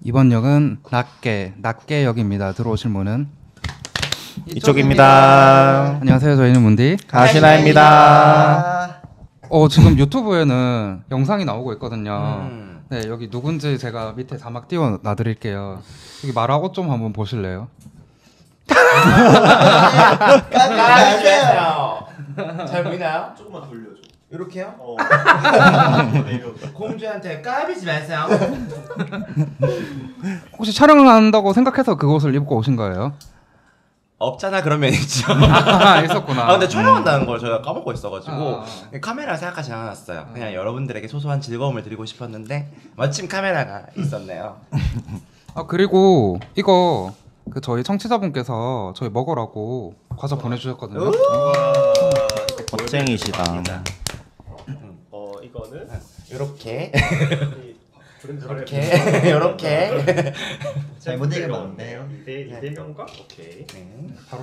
이번 역은 낮게역입니다. 들어오실 문은 이쪽입니다. 안녕하세요. 저희는 문디 가시나입니다. 지금 유튜브에는 영상이 나오고 있거든요. 네, 여기 누군지 제가 밑에 자막 띄워 놔드릴게요. 여기 마라 옷 좀 한번 보실래요? 잘 보이나요? 조금만 돌려줘. 이렇게요? 공주한테 까비지 마세요. 혹시 촬영을 한다고 생각해서 그 옷을 입고 오신 거예요? 없잖아 그런 면 있죠. 있었구나. 근데 촬영한다는 걸 저희가 까먹고 있어가지고 카메라 생각하지 않았어요. 그냥 여러분들에게 소소한 즐거움을 드리고 싶었는데 마침 카메라가 있었네요. 그리고 이거 저희 청취자분께서 저희 먹으라고 과자 보내주셨거든요. 멋쟁이시다. 이거는 이렇게 이렇게 이렇게 잘못 읽으면 이대명과 오케이.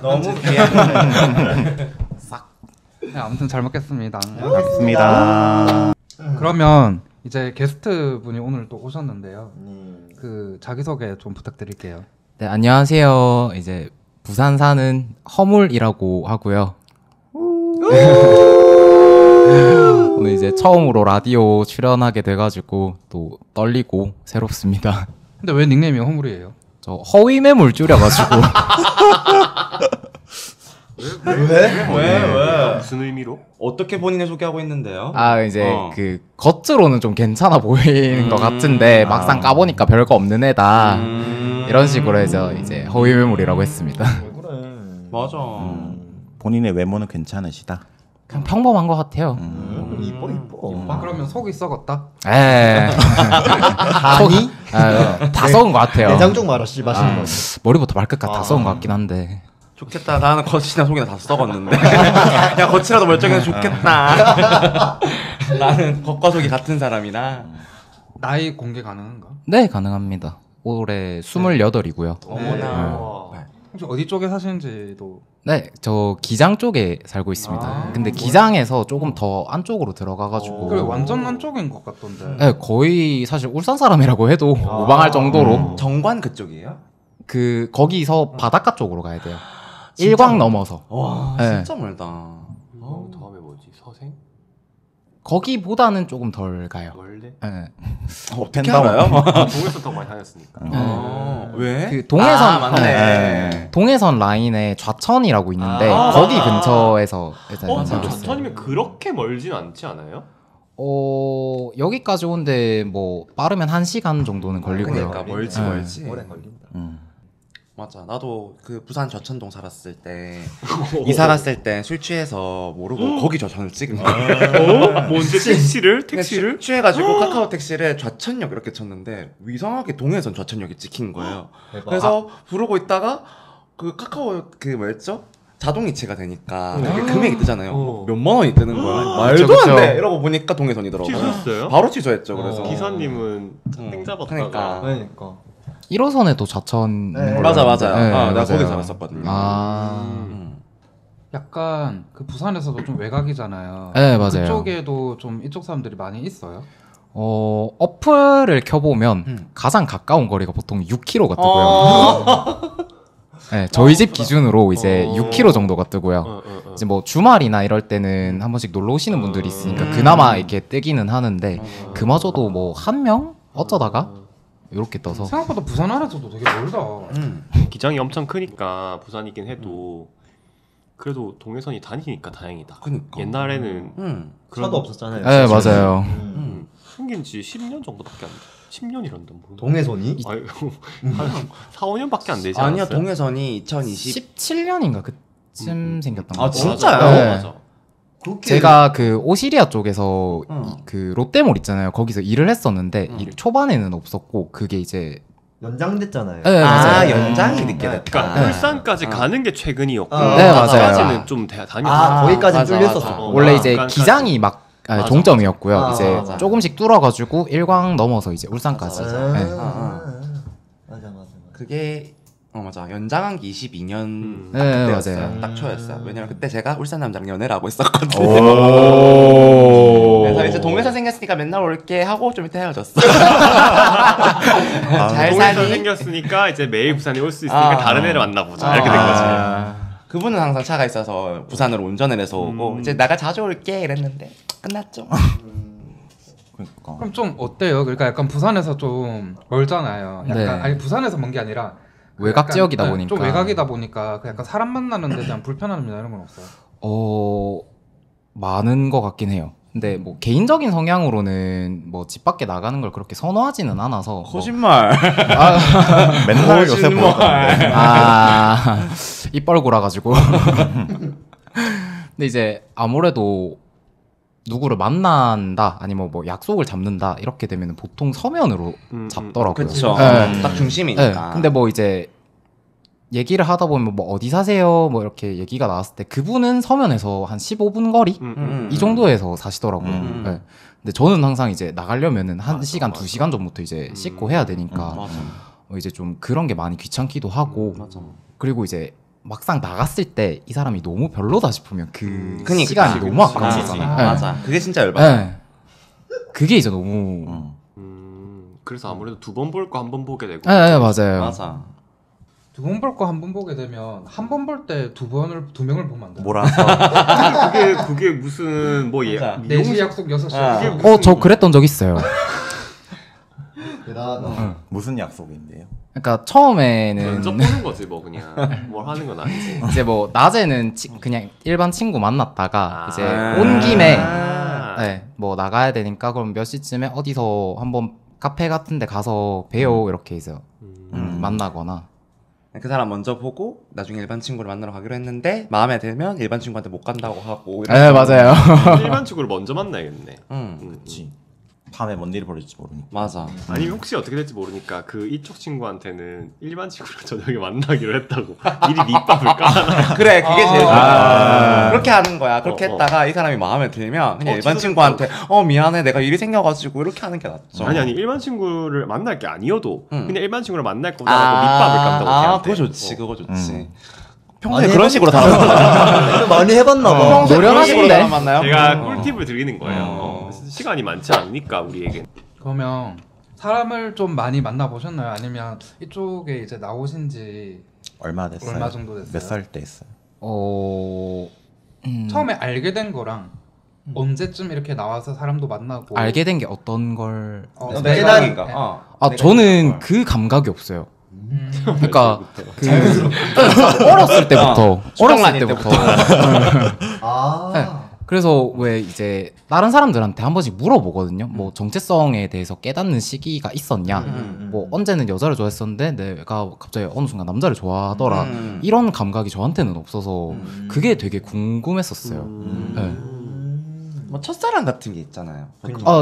너무 귀한 네, 아무튼 잘 먹겠습니다. 반갑습니다. 그러면 이제 게스트 분이 오늘 또 오셨는데요. 그 자기소개 좀 부탁드릴게요. 네, 안녕하세요. 이제 부산 사는 허물이라고 하고요. 오늘 이제 처음으로 라디오 출연하게 돼가지고 또 떨리고 새롭습니다. 근데 왜 닉네임이 허물이에요? 저 허위매물 줄여가지고. 왜? 무슨 의미로? 어떻게 본인을 소개하고 있는데요? 이제 그 겉으로는 좀 괜찮아 보이는 것 같은데 막상 까보니까 별거 없는 애다. 이런 식으로 해서 이제 허위매물이라고 했습니다. 맞아. 본인의 외모는 괜찮으시다. 그냥 평범한 것 같아요. 이뻐. 그러면 속이 썩었다? 아니? 다 썩은 것 같아요. 내장 쪽 말아 씨 마시는 거. 머리부터 발끝까지 다 썩은 것 같긴 한데. 좋겠다. 나는 겉이나 속이나 다 썩었는데. 야 겉이라도 멀쩡해서 좋겠다. 나는 겉과 속이 같은 사람이라. 나이 공개 가능한가? 네, 가능합니다. 올해 28이고요. 어머나. 혹시 어디 쪽에 사시는지도? 네, 저 기장 쪽에 살고 있습니다. 근데 기장에서 조금 더 안쪽으로 들어가가지고. 그래 완전 안쪽인 것 같던데. 네, 거의 사실 울산 사람이라고 해도 무방할 정도로. 정관 그쪽이에요? 거기서 바닷가 쪽으로 가야 돼요. 일광 넘어서. 와 네. 진짜 멀다. 다음에 뭐지? 서생? 거기보다는 조금 덜 가요. 월대? 네. 어떻게 알아요? 동에서 더 많이 다녔으니까. 왜? 그 동해선 맞네. 동해선 라인에 좌천이라고 있는데 거기 근처에서 일단 살고 있어요. 좌천이면 그렇게 멀진 않지 않아요? 여기까지 오는데 뭐 빠르면 1시간 정도는 걸리고요. 그러니까 멀지 네. 멀지. 오래 걸린다. 맞아. 나도 그 부산 저천동 살았을 때 이사 갔을 때 술 취해서 모르고 거기 저천을 찍은 거야. 뭔지 택시를? 취해가지고 카카오 택시를 좌천역 이렇게 쳤는데 이상하게 동해선 좌천역이 찍힌 거예요. 그래서 부르고 있다가 그 카카오 그 뭐였죠? 자동 이체가 되니까 이게 금액이 뜨잖아요. 몇만 원이 뜨는 거야. 말도 그쵸. 안 돼. 이러고 보니까 동해선이더라고요. 취소했어요? 바로 취소했죠. 그래서 기사님은 땡 잡았다가 그러니까. 1호선에도 좌천 네. 맞아요. 네, 내가 맞아요. 거기 살았었거든요. 약간 그 부산에서도 좀 외곽이잖아요. 네, 맞아요. 그쪽에도 좀 이쪽 사람들이 많이 있어요? 어플을 켜보면 가장 가까운 거리가 보통 6km가 뜨고요. 네, 저희 집 기준으로 이제 6km 정도가 뜨고요. 이제 뭐 주말이나 이럴 때는 한 번씩 놀러 오시는 분들이 있으니까 그나마 이렇게 뜨기는 하는데 그마저도 뭐 한 명 어쩌다가 이렇게 떠서. 생각보다 부산 안에서도 되게 멀다. 기장이 엄청 크니까 부산이긴 해도 그래도 동해선이 다니니까 다행이다. 그니까. 옛날에는 그런 차도 없었잖아요. 네, 맞아요. 생긴 지 10년 정도밖에 안 돼. 10년이란다. 동해손이? 아유, 한 4, 5년밖에 안 되지 않았어요? 아니야 동해선이 2020 17년인가 그쯤 생겼던 것 아, 같아요. 진짜요? 네. 맞아. 제가 그 오시리아 쪽에서 그 롯데몰 있잖아요. 거기서 일을 했었는데 초반에는 없었고 그게 이제 연장됐잖아요. 네, 맞아요. 연장이 늦게 됐다. 그러니까 네. 울산까지 가는 게 최근이었고 네, 맞아요. 까지는 좀 다녔어. 거기까지는 맞아, 뚫렸었어. 맞아. 원래 이제 약간까지. 기장이 막 맞아, 종점이었고요. 맞아. 이제 맞아. 조금씩 뚫어가지고 일광 넘어서 이제 울산까지. 맞아, 네. 맞아. 그게 맞아 연장한 게 22년 네, 그때였어요. 맞아요. 딱 초였어요. 왜냐면 그때 제가 울산 남자랑 연애를 하고 있었거든요. 오. 그래서 이제 동해선 동해선 생겼으니까 맨날 올게 하고 좀 이따 헤어졌어. 잘 동해선 사니? 생겼으니까 이제 매일 부산에 올 수 있으니까 다른 애를 만나보자 이렇게 된 거지. 그분은 항상 차가 있어서 부산으로 운전을 해서 오고 이제 나가 자주 올게 이랬는데 끝났죠. 그러니까. 그럼 좀 어때요? 그러니까 약간 부산에서 좀 멀잖아요. 약간 네. 아니 부산에서 먼 게 아니라 외곽 약간, 지역이다 네, 보니까. 좀 외곽이다 보니까 그 약간 사람 만나는 데 대한 불편함이나 이런 건 없어요? 많은 것 같긴 해요. 근데 뭐 개인적인 성향으로는 뭐 집 밖에 나가는 걸 그렇게 선호하지는 않아서 뭐- 거짓말. 맨날 요새 보던데. 입 벌고 라가지고 근데 이제 아무래도 누구를 만난다 아니면 뭐 약속을 잡는다 이렇게 되면 보통 서면으로 잡더라고요. 그쵸. 네. 딱 중심이니까. 네. 근데 뭐 이제 얘기를 하다 보면 뭐 어디 사세요 뭐 이렇게 얘기가 나왔을 때 그분은 서면에서 한 15분 거리 이 정도에서 사시더라고요. 네. 근데 저는 항상 이제 나가려면은 1시간, 2시간 전부터 이제 씻고 해야 되니까 맞아. 이제 좀 그런 게 많이 귀찮기도 하고 맞아. 그리고 이제 막상 나갔을 때 이 사람이 너무 별로다 싶으면 그 그니까. 시간이 너무 아까워지잖아요. 네. 맞아. 그게 진짜 열받아. 네. 그게 이제 너무 그래서 아무래도 2번 볼 거 1번 보게 되고. 네, 맞아요. 맞아. 2번 볼 거 한 번 보게 되면 한 번 볼 때 두 명을 보면 안 돼요? 몰아서 그게 무슨 뭐 맞아. 4시 약속 6시 아. 약속. 저 그랬던 적 있어요. 대단하다. 무슨 약속인데요? 그러니까 처음에는 면접 보는 거지 뭐 그냥 뭘 하는 건 아니지. 이제 뭐 낮에는 그냥 일반 친구 만났다가 이제 아. 온 김에 아. 네, 뭐 나가야 되니까 그럼 몇 시쯤에 어디서 한번 카페 같은 데 가서 봬요 이렇게 해서 만나거나 그 사람 먼저 보고 나중에 일반 친구를 만나러 가기로 했는데 마음에 들면 일반 친구한테 못 간다고 하고. 네 맞아요. 일반 친구를 먼저 만나야겠네. 그치. 밤에 뭔 일이 벌어질지 모르니까. 맞아. 아니면 혹시 어떻게 될지 모르니까 그 이쪽 친구한테는 일반 친구를 저녁에 만나기로 했다고 미리 밑밥을 까나. 그래 그게 제일 좋아. 아. 그렇게 하는 거야. 그렇게 어. 했다가 이 사람이 마음에 들면 그냥 일반 취소됐다고. 친구한테 미안해 내가 일이 생겨가지고 이렇게 하는 게 낫죠. 아니 일반 친구를 만날 게 아니어도 응. 그냥 일반 친구를 만날 거다라고 밑밥을 깐다고 걔한테. 그거 좋지 그거 좋지. 음. 평소에 많이 그런 식으로 다뤄봤나요? 많이 해봤나 봐. 평소에 그런 노련하신데? 식으로 다뤄봤나요? 제가 꿀팁을 드리는 거예요. 어. 시간이 많지 않으니까 우리에게. 그러면 사람을 좀 많이 만나보셨나요? 아니면 이쪽에 이제 나오신 지 얼마 됐어요? 얼마 정도 됐어요? 몇 살 때 했어요? 처음에 알게 된 거랑 언제쯤 이렇게 나와서 사람도 만나고 알게 된 게 어떤 걸 내 생각인가? 내가 저는 생각한 걸. 그 감각이 없어요. 음. 그러니까 어렸을 때부터 수정란일 아. 네. 그래서 왜 이제 다른 사람들한테 한 번씩 물어보거든요. 뭐 정체성에 대해서 깨닫는 시기가 있었냐. 뭐 언제는 여자를 좋아했었는데 내가 갑자기 어느 순간 남자를 좋아하더라. 이런 감각이 저한테는 없어서 그게 되게 궁금했었어요. 네. 뭐 첫사랑 같은 게 있잖아요.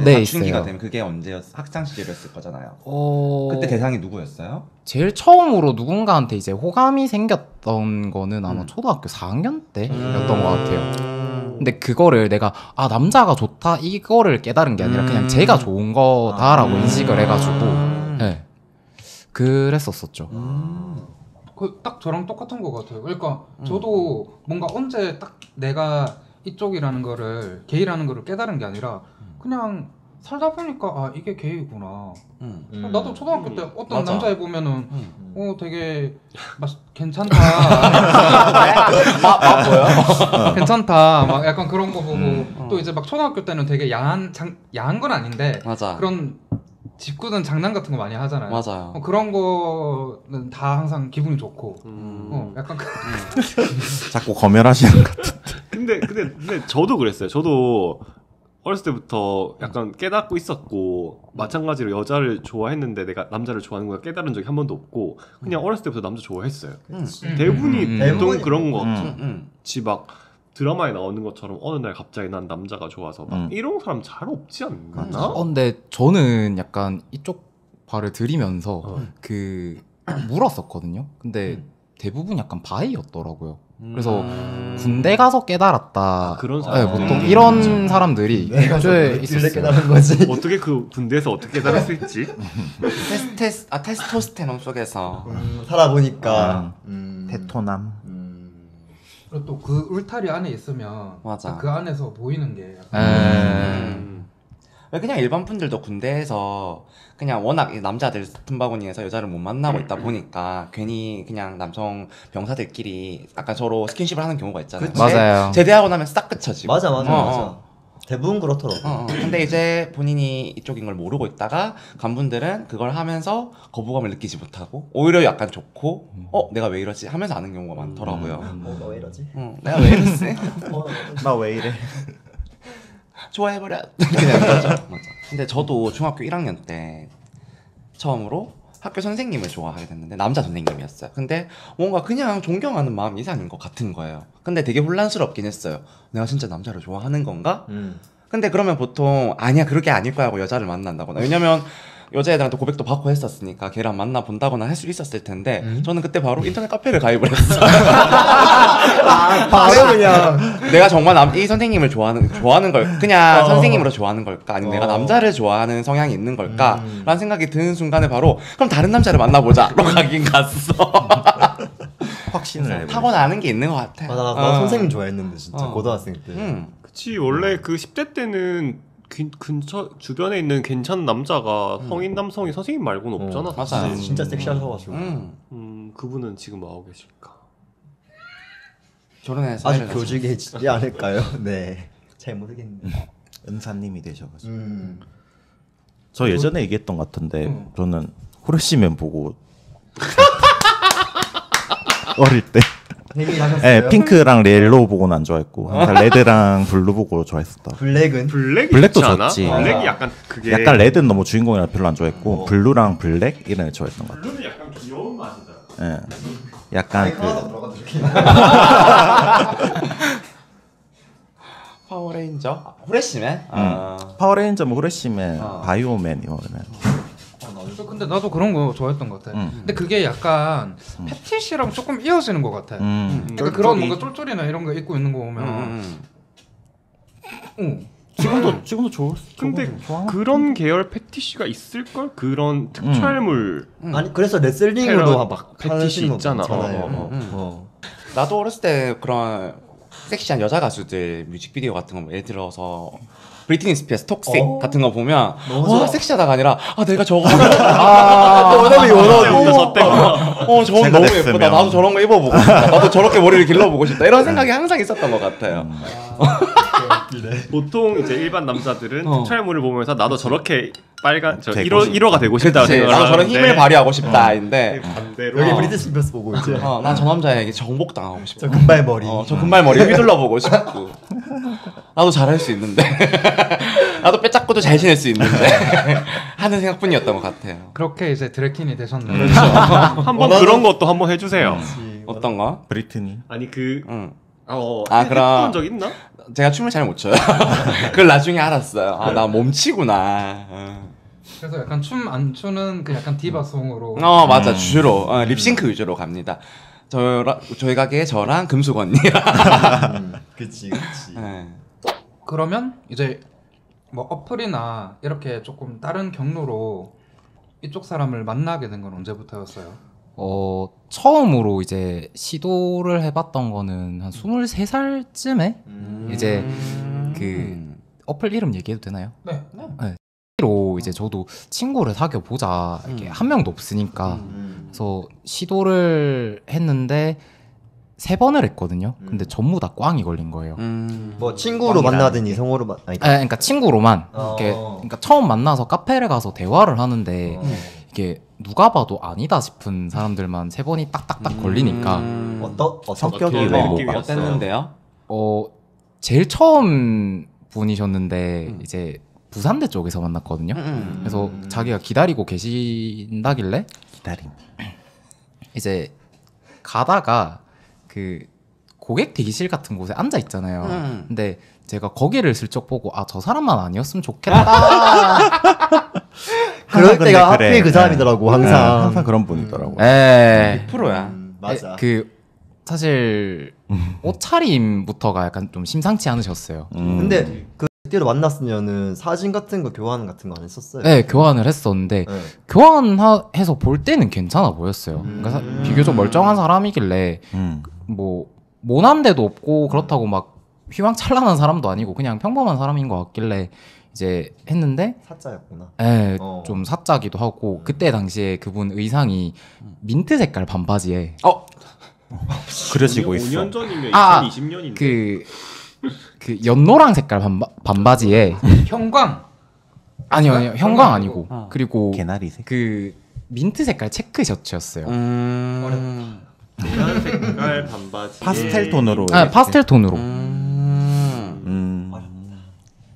네, 사춘기가 있어요. 되면 그게 언제였어? 학창 시절이었을 거잖아요. 어... 그때 대상이 누구였어요? 제일 처음으로 누군가한테 이제 호감이 생겼던 거는 아마 초등학교 4학년 때였던 것 같아요. 근데 그거를 내가 남자가 좋다 이거를 깨달은 게 아니라 그냥 제가 좋은 거다라고 인식을 해가지고 네. 그랬었었죠. 딱 저랑 똑같은 것 같아요. 그러니까 저도 뭔가 언제 딱 내가 이쪽이라는 거를 게이라는 거를 깨달은 게 아니라 그냥 살다 보니까 이게 게이구나. 나도 초등학교 때 어떤 맞아. 남자애 보면은 되게 괜찮다. 뭐야? 괜찮다. 막 약간 그런 거 보고 또 이제 막 초등학교 때는 되게 야한 건 아닌데 맞아. 그런 짓궂은 장난 같은 거 많이 하잖아요. 맞아요. 그런 거는 다 항상 기분이 좋고 약간 자꾸 검열하시는 것 같아. 근데 저도 그랬어요. 저도 어렸을 때부터 약간 깨닫고 있었고 마찬가지로 여자를 좋아했는데 내가 남자를 좋아하는 걸 깨달은 적이 한 번도 없고 그냥 어렸을 때부터 남자 좋아했어요. 대부분이 보통 대부분이 그런 거 같지. 막 드라마에 나오는 것처럼 어느 날 갑자기 난 남자가 좋아서 막 이런 사람 잘 없지 않나? 근데 저는 약간 이쪽 발을 들이면서 그 물었었거든요. 근데 대부분 약간 바이였더라고요. 그래서 군대 가서 깨달았다. 그런 네, 사람들. 보통 이런 사람들이 내가 애초에 왜 있었어요. 깨달은 거지? 어떻게 그 군대에서 어떻게 깨달을 수 있지? 테스토스테론 속에서 살아보니까. 테토남. 그리고 또 그 울타리 안에 있으면 맞아. 그 안에서 보이는 게 약간 그냥 일반 분들도 군대에서 그냥 워낙 이 남자들 틈바구니에서 여자를 못 만나고 있다 보니까 괜히 그냥 남성 병사들끼리 아까 서로 스킨십을 하는 경우가 있잖아요. 그치. 맞아요. 제대하고 나면 싹 그쳐지고. 맞아 맞아 어, 맞아. 어. 대부분 그렇더라고. 근데 이제 본인이 이쪽인 걸 모르고 있다가 간분들은 그걸 하면서 거부감을 느끼지 못하고 오히려 약간 좋고 내가 왜 이러지 하면서 아는 경우가 많더라고요. 너 왜 이러지? 내가 왜 이랬지? 나 왜 이래? 좋아해버려. 그냥 그러죠. 맞아. 근데 저도 중학교 1학년 때 처음으로 학교 선생님을 좋아하게 됐는데 남자 선생님이었어요. 근데 뭔가 그냥 존경하는 마음 이상인 것 같은 거예요. 근데 되게 혼란스럽긴 했어요. 내가 진짜 남자를 좋아하는 건가? 근데 그러면 보통 아니야 그럴 게 아닐 거야 하고 여자를 만난다거나. 왜냐면 여자애들한테 고백도 받고 했었으니까 걔랑 만나본다거나 할 수 있었을 텐데 저는 그때 바로 인터넷 카페를 가입을 했어요. 바로 그냥 내가 정말 이 선생님을 좋아하는 걸 그냥 선생님으로 좋아하는 걸까 아니면 내가 남자를 좋아하는 성향이 있는 걸까 라는 생각이 드는 순간에 바로 그럼 다른 남자를 만나보자 로 가긴 갔어. 확신을 해버려. 타고나는 게 있는 것 같아. 맞아 나 선생님 좋아했는데 진짜 고등학생 때. 그치 원래 그 10대 때는 근처 주변에 있는 괜찮은 남자가 성인 남성이 선생님 말고는 없잖아. 맞아요. 진짜 섹시하셔가지고. 그분은 지금 뭐 하고 계실까? 결혼해서 아직 교직에 있지 않을까요? 네. 잘 모르겠네. 은사님이 되셔가지고. 저 예전에 얘기했던 것 같은데 저는 후레쉬맨 보고 어릴 때 네, 핑크랑 옐로우 보고는 안 좋아했고 항상 레드랑 블루 보고 좋아했었다. 블랙도 좋지. 블랙이 약간 그게 약간 레드는 너무 주인공이라 별로 안 좋아했고 블루랑 블랙 이런 애 좋아했던 것 같아. 블루는 약간 귀여운 맛이잖아. 예, 약간 그 파워레인저? 후레쉬맨? 파워레인저, 뭐 후레쉬맨, 바이오맨 이런. 근데 나도 그런 거 좋아했던 것 같아. 근데 그게 약간 패티시랑 조금 이어지는 것 같아. 그러니까 그런 뭔가 쫄쫄이나 이런 거 입고 있는 거 보면 지금도 좋을 수. 근데 그런 계열 패티시가 있을걸? 그런 특촬물 아니 그래서 레슬링으로 막 패티시 있잖아. 나도 어렸을 때 그런 섹시한 여자 가수들 뮤직비디오 같은 거 예를 들어서 브리트니 스피어스 톡식 같은 거 보면 와 섹시하다가 아니라 내가 저거 원업이 저건 너무 예쁘다. 나도 저런 거 입어보고 싶다. 나도 저렇게 머리를 길러보고 싶다. 이런 생각이 항상 있었던 것 같아요. 보통 이제 일반 남자들은 특촬물을 보면서 나도 저렇게 빨간 저 되고 1호가 되고 싶다 그치, 생각을 나도 저런 하는데 힘을 발휘하고 싶다인데 반대로 여기 브리티시 스피어스 보고 이제 난 저 남자에게 정복당하고 싶어. 저 금발머리. 저 금발머리 휘둘러보고 싶고 나도 잘할 수 있는데 나도 빼짝고도 잘 지낼 수 있는데 하는 생각뿐이었던 것 같아요. 그렇게 이제 드래킨이 되셨네. 그렇죠. 한번 그런 것도 한번 해주세요. 어떤 거? 브리트니. 아니 그 그럼 했던 적 있나? 제가 춤을 잘 못 춰요. 그걸 나중에 알았어요. 나 몸치구나. 그래서 약간 춤 안 추는 그 약간 디바송으로. 맞아. 주로 립싱크 위주로 갑니다. 저희 가게에 저랑 금숙 언니랑. 그치. 네. 그러면 이제 뭐 어플이나 이렇게 조금 다른 경로로 이쪽 사람을 만나게 된 건 언제부터였어요? 처음으로 이제 시도를 해봤던 거는 한 23살쯤에 이제 그 어플 이름 얘기해도 되나요? 네. 로 이제 저도 친구를 사귀어 보자 이렇게 한 명도 없으니까 그래서 시도를 했는데 3번을 했거든요. 근데 전부 다 꽝이 걸린 거예요. 뭐 친구로 만나든 이성으로 그러니까 친구로만 이렇게 그러니까 처음 만나서 카페를 가서 대화를 하는데 이게 누가 봐도 아니다 싶은 사람들만 3번이 딱딱딱 걸리니까 성격이 어떤 왜 느낌이었어요? 어땠는데요? 제일 처음 분이셨는데 이제 부산대 쪽에서 만났거든요. 그래서 자기가 기다리고 계신다길래 기다림. 이제 가다가 그 고객 대기실 같은 곳에 앉아 있잖아요. 근데 제가 거기를 슬쩍 보고 저 사람만 아니었으면 좋겠다. 그럴 때가 그래. 하필 그 사람이더라고 항상. 항상 그런 분이더라고. 100%야. 맞아. 그 사실 옷차림부터가 약간 좀 심상치 않으셨어요. 근데 그때로 만났으면은 사진 같은 거 교환 같은 거 안 했었어요? 네, 교환을 했었는데 네. 교환해서 볼 때는 괜찮아 보였어요. 그러니까 비교적 멀쩡한 사람이길래 뭐 모난 데도 없고 그렇다고 막 휘황찬란한 사람도 아니고 그냥 평범한 사람인 것 같길래 이제 했는데 사자였구나. 예, 좀 사짜기도 하고 그때 당시에 그분 의상이 민트 색깔 반바지에 그려지고 있어. 5년 전이면 아, 2020년인데 그 연노랑 색깔 반바지에 형광. 아니요 형광 아니고 그리고 개나리색. 그 민트 색깔 체크 셔츠였어요. 노란 색깔 반바지 파스텔 톤으로. 아, 파스텔 톤으로.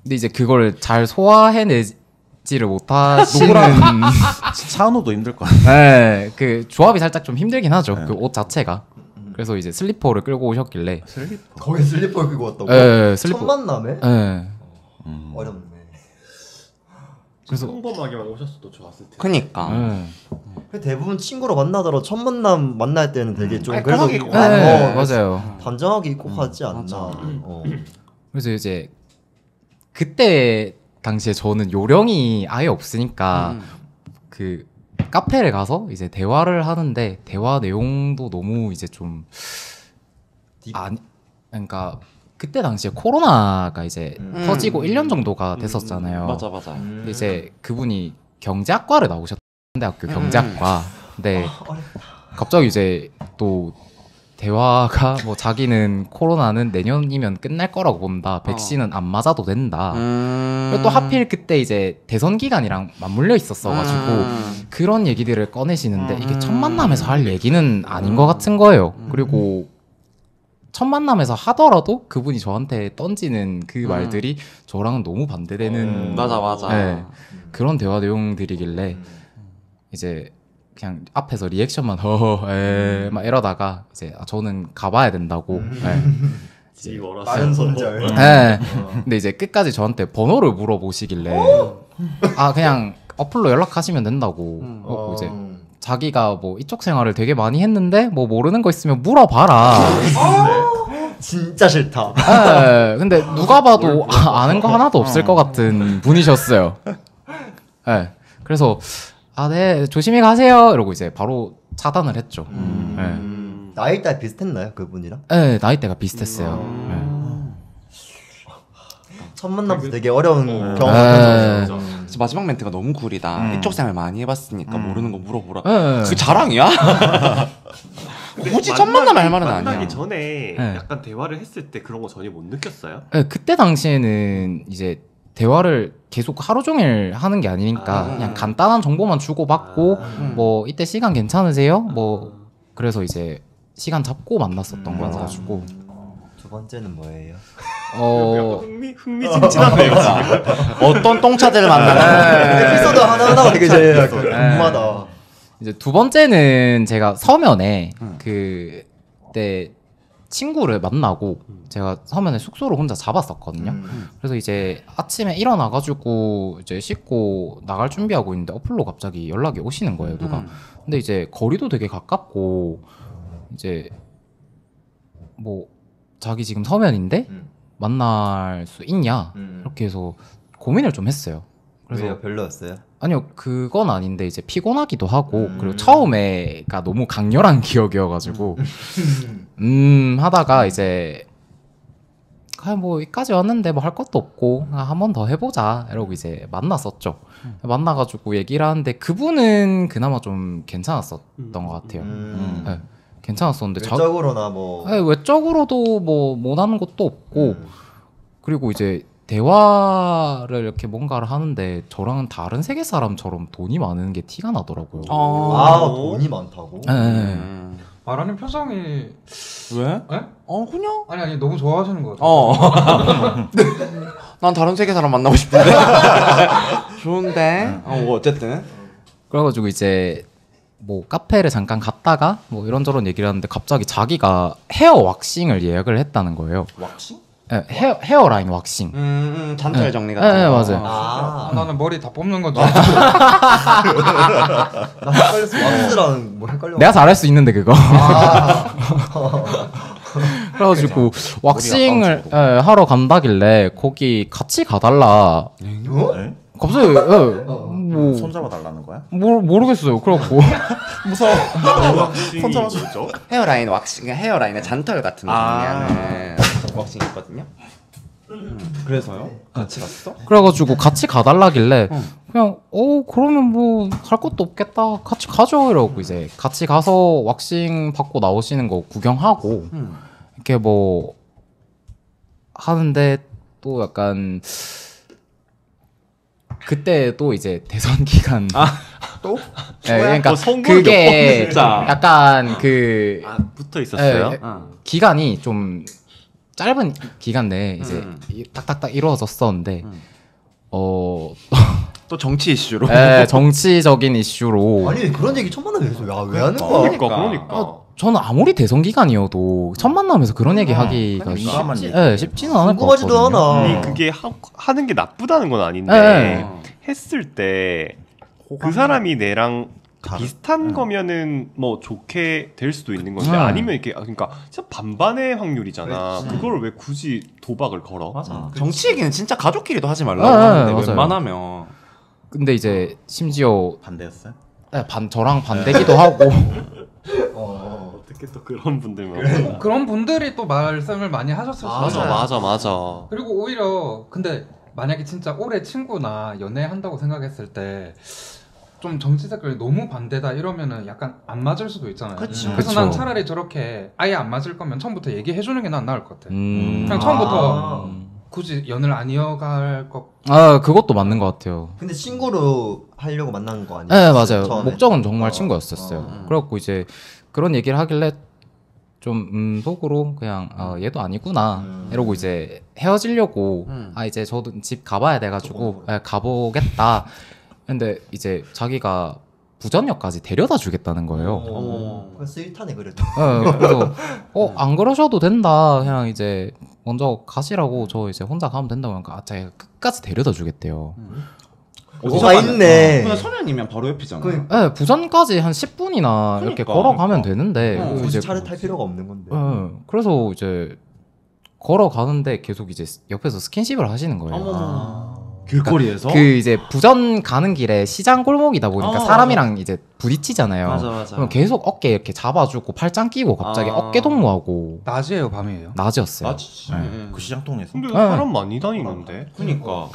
근데 이제 그걸 잘 소화해내지를 못하시는 차은우도 힘들 것 같아. 네, 그 조합이 살짝 좀 힘들긴 하죠. 그 옷 자체가. 그래서 이제 슬리퍼를 끌고 오셨길래 거기 슬리퍼 끌고 왔다고? 네, 슬리퍼. 첫 만남에? 네. 어렵네. 그래서 평범하게만 오셨어도 좋았을 텐데. 그니까. 대부분 친구로 만나더라도 첫 만남 만날 때는 되게 좀 그래도 깔끔하게 입고 맞아요. 단정하게 입고 가지 않나. 맞아. 그래서 이제 그때 당시에 저는 요령이 아예 없으니까 그 카페를 가서 이제 대화를 하는데 대화 내용도 너무 이제 좀 그러니까 그때 당시에 코로나가 이제 터지고 1년 정도가 됐었잖아요. 맞아. 근데 이제 그분이 경제학과를 나오셨던 대학교 경제학과. 근데 갑자기 이제 또 대화가 뭐 자기는 코로나는 내년이면 끝날 거라고 본다. 백신은 안 맞아도 된다. 그리고 또 하필 그때 이제 대선 기간이랑 맞물려 있었어가지고 그런 얘기들을 꺼내시는데 이게 첫 만남에서 할 얘기는 아닌 것 같은 거예요. 그리고 첫 만남에서 하더라도 그분이 저한테 던지는 그 말들이 저랑은 너무 반대되는 맞아. 네, 그런 대화 내용들이길래 이제 그냥 앞에서 리액션만 막 이러다가 이제 저는 가봐야 된다고. 집 멀어서. 빠른 손절. 네. 근데 이제 끝까지 저한테 번호를 물어보시길래 그냥 어플로 연락하시면 된다고. 이제 자기가 뭐 이쪽 생활을 되게 많이 했는데 뭐 모르는 거 있으면 물어봐라. 진짜 싫다. 네. 근데 누가 봐도 아는 거 하나도 없을 것 같은 분이셨어요. 네. 그래서 네, 조심히 가세요. 이러고 이제 바로 차단을 했죠. 네. 나이대 비슷했나요, 그분이랑? 네, 나이대가 비슷했어요. 첫 만남도 되게 어려운 네. 경험이었죠. 마지막 멘트가 너무 구리다. 이쪽 생활 많이 해봤으니까 모르는 거 물어보라. 네. 그게 자랑이야? 굳이 첫 만남에 할 말은 만나기 아니야. 전에 네. 약간 대화를 했을 때 그런 거 전혀 못 느꼈어요? 네, 그때 당시에는 이제 대화를 계속 하루 종일 하는 게 아니니까 그냥 간단한 정보만 주고받고 뭐 이때 시간 괜찮으세요? 뭐 그래서 이제 시간 잡고 만났었던 거여가지고. 두 번째는 뭐예요? 약간 흥미진진하네요 지금. 어떤 똥차들을 만나나. 에피소드 하나하나가 되게 이제 궁금하다. 이제 두 번째는 제가 서면에 그때 친구를 만나고 제가 서면에 숙소를 혼자 잡았었거든요. 그래서 이제 아침에 일어나가지고 이제 씻고 나갈 준비하고 있는데 어플로 갑자기 연락이 오시는 거예요, 누가. 근데 이제 거리도 되게 가깝고 이제 뭐 자기 지금 서면인데 만날 수 있냐 이렇게 해서 고민을 좀 했어요. 그래서 왜요? 별로였어요? 아니요, 그건 아닌데 이제 피곤하기도 하고 그리고 처음에가 너무 강렬한 기억이어가지고 하다가 이제 뭐 여기까지 왔는데 뭐 할 것도 없고 한 번 더 해보자 이러고 이제 만났었죠. 만나가지고 얘기를 하는데 그분은 그나마 좀 괜찮았었던 것 같아요. 네, 괜찮았었는데 외적으로나 뭐 네, 외적으로도 뭐 못하는 것도 없고 그리고 이제 대화를 이렇게 뭔가를 하는데 저랑은 다른 세계 사람처럼 돈이 많은 게 티가 나더라고요. 돈이 많다고? 네. 말하는 표정이 왜? 에? 그냥. 아니 너무 좋아하시는 것 같아요. 난 다른 세계 사람 만나고 싶은데. 좋은데. 뭐 어쨌든. 그래가지고 이제 뭐 카페를 잠깐 갔다가 뭐 이런저런 얘기를 하는데 갑자기 자기가 헤어 왁싱을 예약을 했다는 거예요. 왁싱? 네, 헤어라인 왁싱. 잔털 정리 같은 네, 거. 맞아요. 나는 머리 다 뽑는 건 줄 나 헷갈렸어. 왁스랑 뭐 헷갈려. 내가 잘할 수 있는데 그거. 그래가지고 왁싱을 하러 간다길래 거기 같이 가달라. 갑자기 뭐 손잡아 달라는 거야? 모르겠어요. 그래갖고 무서워. 손잡아 주죠. 헤어라인 왁싱, 헤어라인에 잔털 같은 거 정리하는 왁싱이 있거든요. 그래서요? 같이 갔어? 그래가지고 같이 가달라길래 그냥 그러면 뭐 할 것도 없겠다 같이 가죠 이러고 이제 같이 가서 왁싱 받고 나오시는 거 구경하고 이렇게 뭐 하는데 또 약간 그때 또 이제 대선 기간 또? 네, 그러니까 선거를 그게 진짜. 약간 그 붙어 있었어요. 기간이 좀 짧은 기간 내에 이제 딱딱딱 이루어졌었는데 또 정치 이슈로. 네, 정치적인 이슈로 아니 그런 얘기 첫 만나면 왜 하는 거야? 그러니까. 저는 아무리 대선 기간이어도 첫 만남에서 그런 얘기 하기가 쉽지는 않을 것 궁금하지도 같거든요. 않아. 아니 그게 하는 게 나쁘다는 건 아닌데 네. 했을 때 그 사람이 내랑 비슷한 거면은 뭐 좋게 될 수도 있는 건데 아니면 이렇게 그러니까 진짜 반반의 확률이잖아. 그걸 왜 굳이 도박을 걸어? 맞아. 정치 얘기는 진짜 가족끼리도 하지 말라고 하는데 맞아요. 웬만하면. 근데 이제 심지어 반대였어요? 저랑 반대기도 하고 어떻게 또 그런 분들만 그런 분들이 또 말씀을 많이 하셨을 수 있어요. 맞아. 그리고 오히려 근데 만약에 진짜 오래 친구나 연애한다고 생각했을 때 좀 정치 색깔이 너무 반대다 이러면은 약간 안 맞을 수도 있잖아요. 그래서 그쵸. 난 차라리 저렇게 아예 안 맞을 거면 처음부터 얘기해 주는 게 난 나을 것 같아. 그냥 그냥 처음부터 굳이 연애를 안 이어갈 것. 그것도 맞는 것 같아요. 근데 친구로 하려고 만난 거 아니에요? 네 맞아요. 처음에? 목적은 정말 친구였었어요. 그래갖고 이제 그런 얘기를 하길래 좀 속으로 그냥 얘도 아니구나 이러고 이제 헤어지려고 이제 저도 집 가봐야 돼가지고 가보겠다. 근데 이제 자기가 부전역까지 데려다 주겠다는 거예요. 스윗하네 그래도. 그래서 안 그러셔도 된다. 그냥 이제 먼저 가시라고 저 이제 혼자 가면 된다고 하니까 자기가 끝까지 데려다 주겠대요. 뭐가 있네. 그냥 서면이면 바로 옆이잖아. 네, 부산까지 한 10분이나 이렇게 걸어가면 되는데 굳이 이제 차를 탈 필요가 없는 건데. 그래서 이제 걸어가는데 계속 이제 옆에서 스킨십을 하시는 거예요. 길거리에서? 그 이제 부전 가는 길에 시장 골목이다 보니까 사람이랑 이제 부딪히잖아요. 맞아. 그럼 계속 어깨 이렇게 잡아주고 팔짱 끼고 갑자기 어깨 동무하고. 낮이에요, 밤이에요? 낮이었어요. 맞지. 그 시장통에서? 근데 사람 많이 다니는데. 그니까.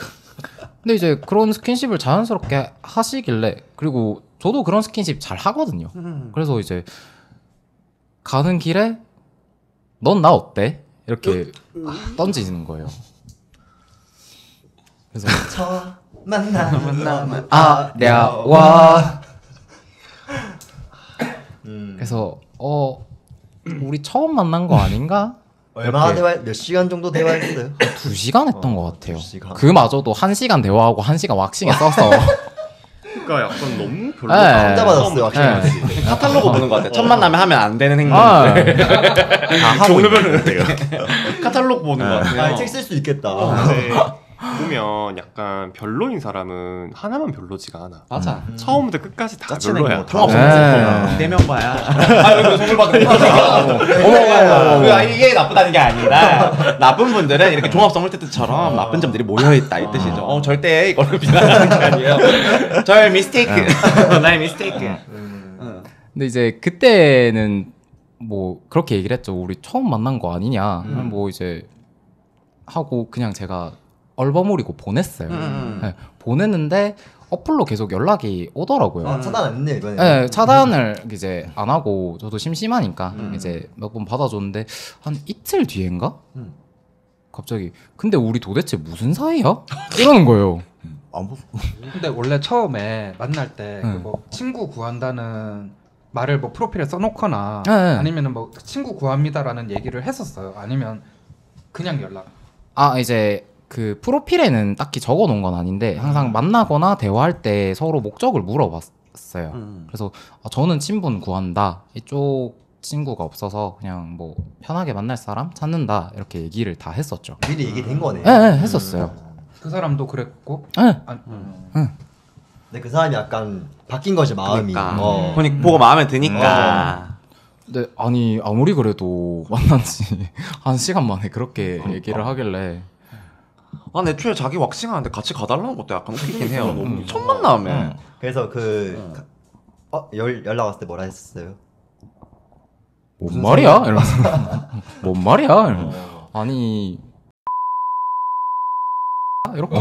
근데 이제 그런 스킨십을 자연스럽게 하시길래 그리고 저도 그런 스킨십 잘 하거든요. 그래서 이제 가는 길에 넌 나 어때? 이렇게 던지는 거예요. 그래서 저 만나면 내와 그래서 우리 처음 만난 거 아닌가? 얼마나 몇 시간 정도 대화했어요? 2시간 했던 것 같아요. 2시간. 그마저도 1시간 대화하고 1시간 왁싱에 써서 그러니까 약간 너무 별로. 네. 혼자 받았어요 왁싱. 카탈로그 보는 것 같아. 첫 만남에 하면 안 되는 행동인데. 다 하고 있는데 카탈로그 보는 것 같아요. 책 쓸 수 있겠다. 근데 보면 약간 별로인 사람은 하나만 별로지가 않아. 맞아. 처음부터 끝까지 다 짜치는 별로야. 거 통합 없어. 네명 봐야. 이거 선물 받은 거. 이게 나쁘다는 게 아니라 나쁜 분들은 이렇게 종합 선물 테스트처럼 나쁜 점들이 모여 있다 이 뜻이죠. 절대 이거를 비난하는 게 아니에요. 저의 미스테이크. 나의 미스테이크. 근데 이제 그때는 뭐 그렇게 얘기를 했죠. 우리 처음 만난 거 아니냐. 뭐 이제 하고 그냥 제가 얼버무리고 보냈어요. 네, 보냈는데 어플로 계속 연락이 오더라고요. 차단 안 했네 이번에. 네, 차단을 이제 안 하고 저도 심심하니까 이제 몇 번 받아줬는데 한 이틀 뒤엔가? 갑자기 근데 우리 도대체 무슨 사이야? 이러는 거예요. 근데 원래 처음에 만날 때 뭐 친구 구한다는 말을 뭐 프로필에 써놓거나 아니면은 뭐 친구 구합니다라는 얘기를 했었어요. 아니면 그냥 연락. 이제 그 프로필에는 딱히 적어놓은 건 아닌데 항상 만나거나 대화할 때 서로 목적을 물어봤어요. 그래서 저는 친분 구한다. 이쪽 친구가 없어서 그냥 뭐 편하게 만날 사람 찾는다 이렇게 얘기를 다 했었죠. 미리 얘기된 거네. 네, 했었어요. 그 사람도 그랬고. 네. 근데 그 사람이 약간 바뀐 거지 마음이. 그러니까. 보고 마음에 드니까. 근데 아니 아무리 그래도 만난 지 1시간 만에 그렇게 얘기를 하길래 애초에 자기 왁싱하는데 같이 가달라는 것도 약간 웃기긴 해요. 첫 만남에. 그래서 연락 왔을 때 뭐라 했었어요? 뭔 말이야? 이러면서 뭔 말이야? 이러면서. 아니 이렇게